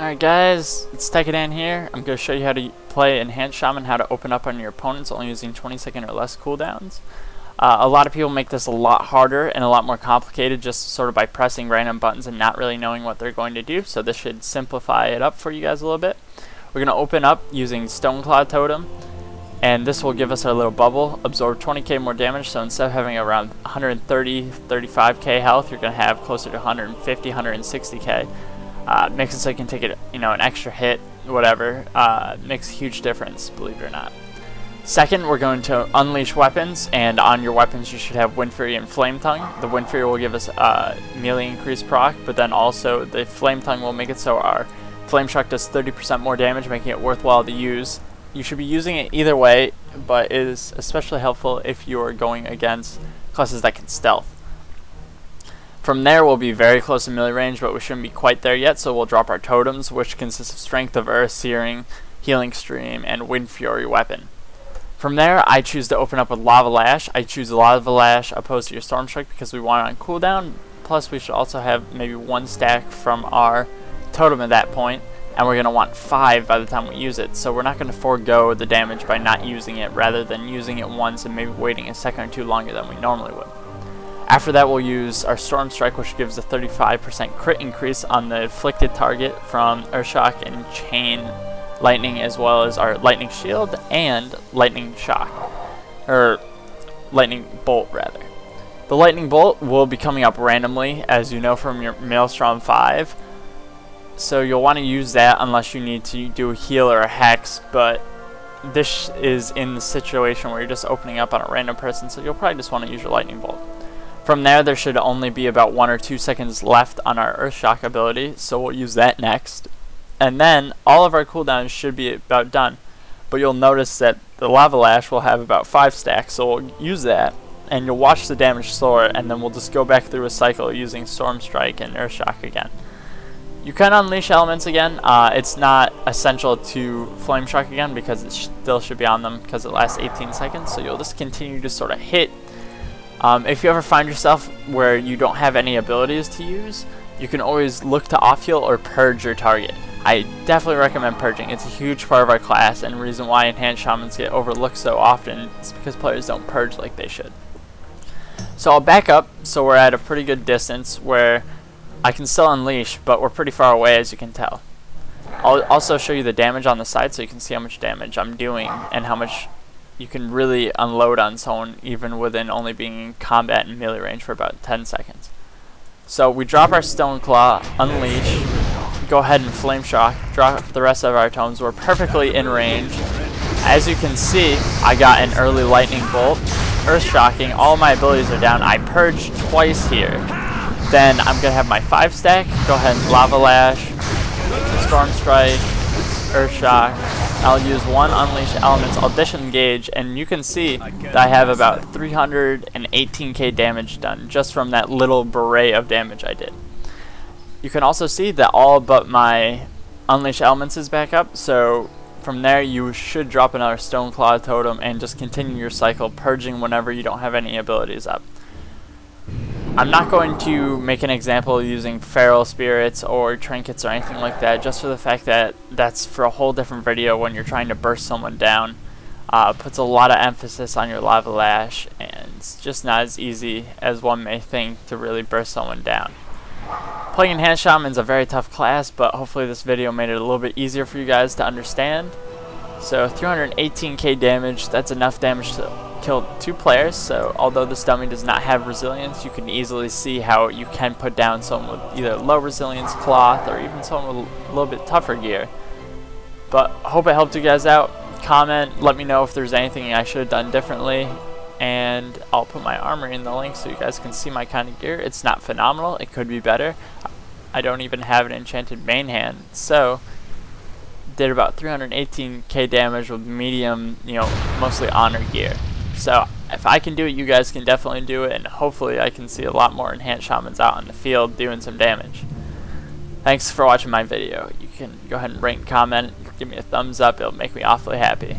Alright guys, it's Tekken here. I'm going to show you how to play Enhanced Shaman, how to open up on your opponents only using 20-second or less cooldowns. A lot of people make this a lot harder and a lot more complicated just sort of by pressing random buttons and not really knowing what they're going to do, so this should simplify it up for you guys a little bit. We're going to open up using Stoneclaw Totem, and this will give us our little bubble, absorb 20k more damage, so instead of having around 130-35k health, you're going to have closer to 150-160k. Makes it so you can take it, an extra hit, whatever. Makes a huge difference, believe it or not. Second, we're going to unleash weapons, and on your weapons you should have Windfury and Flametongue. The Windfury will give us melee increase proc, but then also the Flametongue will make it so our Flame Shock does 30% more damage, making it worthwhile to use. You should be using it either way, but it is especially helpful if you are going against classes that can stealth. From there, we'll be very close to melee range, but we shouldn't be quite there yet, so we'll drop our Totems, which consist of Strength of Earth, Searing, Healing Stream, and Windfury Weapon. From there, I choose to open up with Lava Lash. I choose Lava Lash opposed to your Storm Strike because we want it on cooldown, plus we should also have maybe one stack from our Totem at that point, and we're going to want 5 by the time we use it, so we're not going to forego the damage by not using it, rather than using it once and maybe waiting a second or two longer than we normally would. After that, we'll use our Storm Strike, which gives a 35% crit increase on the afflicted target from Earthshock and Chain Lightning, as well as our Lightning Shield and Lightning Shock, or Lightning Bolt rather. The Lightning Bolt will be coming up randomly, as you know from your Maelstrom 5, so you'll want to use that unless you need to do a heal or a hex, but this is in the situation where you're just opening up on a random person, so you'll probably just want to use your Lightning Bolt. From there, there should only be about 1 or 2 seconds left on our Earthshock ability, so we'll use that next. And then, all of our cooldowns should be about done. But you'll notice that the Lava Lash will have about 5 stacks, so we'll use that, and you'll watch the damage soar, and then we'll just go back through a cycle using Storm Strike and Earthshock again. You can unleash elements again. It's not essential to Flame Shock again, because it still should be on them, because it lasts 18 seconds, so you'll just continue to sort of hit. If you ever find yourself where you don't have any abilities to use, you can always look to off-heal or purge your target. I definitely recommend purging. It's a huge part of our class, and the reason why Enhanced Shamans get overlooked so often is because players don't purge like they should. So I'll back up, so we're at a pretty good distance where I can still unleash, but we're pretty far away, as you can tell. I'll also show you the damage on the side so you can see how much damage I'm doing and how much you can really unload on someone even within only being in combat and melee range for about 10 seconds. So we drop our Stoneclaw, unleash, go ahead and Flame Shock, drop the rest of our totems. We're perfectly in range. As you can see, I got an early Lightning Bolt, Earth Shocking, all my abilities are down. I purged twice here. Then I'm going to have my 5 stack, go ahead and Lava Lash, Storm Strike, Earth Shock. I'll use 1 Unleash Elements, I'll disengage, and you can see that I have about 318k damage done just from that little beret of damage I did. You can also see that all but my Unleash Elements is back up, so from there you should drop another Stoneclaw Totem and just continue your cycle, purging whenever you don't have any abilities up. I'm not going to make an example using feral spirits or trinkets or anything like that, just for the fact that that's for a whole different video when you're trying to burst someone down. Puts a lot of emphasis on your Lava Lash, and it's just not as easy as one may think to really burst someone down. Playing Enhanced Shaman is a very tough class, but hopefully this video made it a little bit easier for you guys to understand. So 318k damage, that's enough damage to kill 2 players, so although this dummy does not have resilience, you can easily see how you can put down someone with either low resilience cloth or even someone with a little bit tougher gear. But hope it helped you guys out. Comment, let me know if there's anything I should have done differently, and I'll put my armory in the link so you guys can see my kind of gear. It's not phenomenal, it could be better. I don't even have an enchanted main hand, so did about 318k damage with medium, mostly honor gear. So if I can do it, you guys can definitely do it, and hopefully I can see a lot more Enhanced Shamans out in the field doing some damage. Thanks for watching my video. You can go ahead and rate and comment, give me a thumbs up, it'll make me awfully happy.